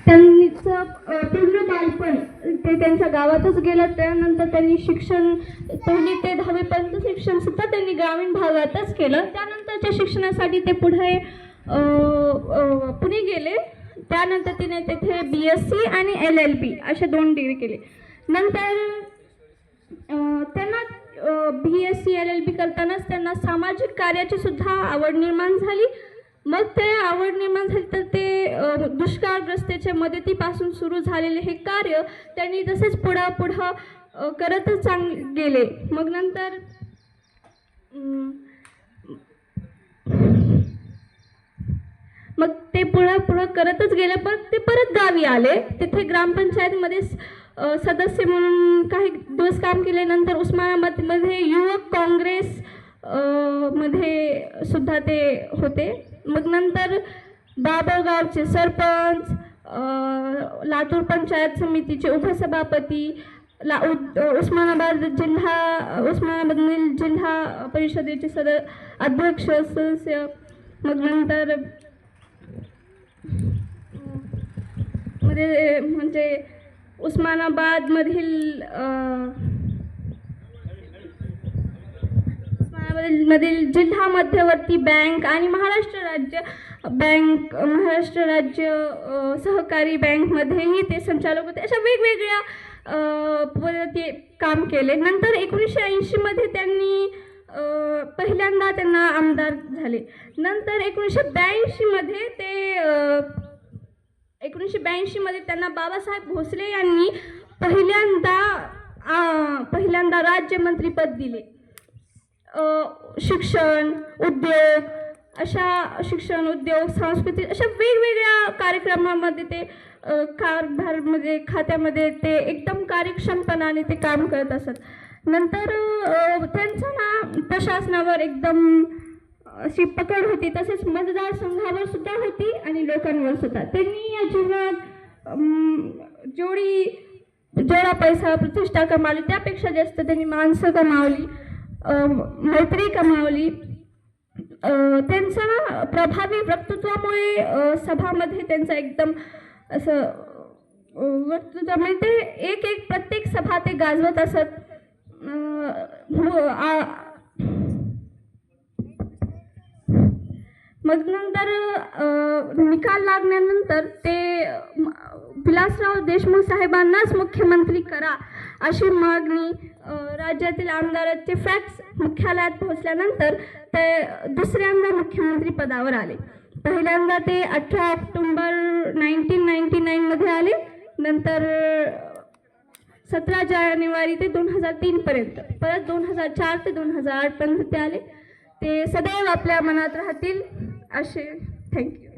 त्यांचं पूर्ण बालपण ते त्यांच्या गावातच गेलं. त्यानंतर त्यांनी शिक्षण 1ली ते 10वी पर्यंत शिक्षण सुद्धा त्यांनी ग्रामीण भागातच केलं. त्यानंतरच्या शिक्षणासाठी ते पुढे पुणे गेले. त्यानंतर तिने तेथे BSc आणि LLB असे 2 डिग्री केले. नंतर त्यांना BSc LLB करतानाच त्यांना सामाजिक कार्याची सुद्धा आवड निर्माण झाली. मग ते आवड निर्माण झाली तर ते दुष्काळग्रस्तेच्या मदतीपासून सुरू झालेले हे कार्य त्यांनी तसेच पुढं करतच गेले. मग नंतर ते पुढं करतच गेले. पण ते परत गावी आले. तिथे ग्रामपंचायतमध्ये सदस्य म्हणून काही दिवस काम केले. नंतर उस्मानाबादमध्ये युवक काँग्रेस मध्ये सुद्धा ते होते. मग नंतर बाबळगावचे सरपंच, लातूर पंचायत समितीचे उपसभापती, उस्मानाबादमधील जिल्हा परिषदेचे अध्यक्ष सदस्य. मग नंतर म्हणजे उस्मानाबादमधील जिल्हा मध्यवर्ती बँक आणि महाराष्ट्र राज्य सहकारी बँकमध्येही ते संचालक होते. अशा वेगवेगळ्या ते काम केले. नंतर 1980 मध्ये त्यांनी पहिल्यांदा त्यांना आमदार झाले. नंतर 1982 मध्ये त्यांना बाबासाहेब भोसले यांनी पहिल्यांदा राज्यमंत्रीपद दिले. शिक्षण उद्योग सांस्कृतिक अशा वेगवेगळ्या कार्यक्रमामध्ये ते कारभारमध्ये खात्यामध्ये ते एकदम कार्यक्षमपणाने ते काम करत असत. नंतर त्यांचं ना प्रशासनावर एकदम अशी पकड होती. तसेच मतदारसंघावर सुद्धा होती आणि लोकांवर सुद्धा. त्यांनी या जीवनात जेवढा पैसा प्रतिष्ठा कमावली त्यापेक्षा जास्त त्यांनी माणसं कमावली, मैत्री कमावली. त्यांच्या प्रभावी वक्तृत्वामुळे सभामध्ये त्यांचा एकदम असं वक्तृत्वामुळे ते एक प्रत्येक सभा ते गाजवत असत. मग नंतर निकाल लागल्यानंतर ते विलासराव देशमुख साहेबांनाच मुख्यमंत्री करा अशी मागणी राज्यातील आमदारांचे फॅक्स मुख्यालयात पोहोचल्यानंतर ते दुसऱ्यांदा मुख्यमंत्री पदावर आले. पहिल्यांदा ते 18 ऑक्टोबर 1999 मध्ये आले. नंतर 17 जानेवारी ते 2003 पर्यंत, परत 2004 ते 2008 पर्यंत ते आले. ते सदैव आपल्या मनात राहतील असे. थँक्यू.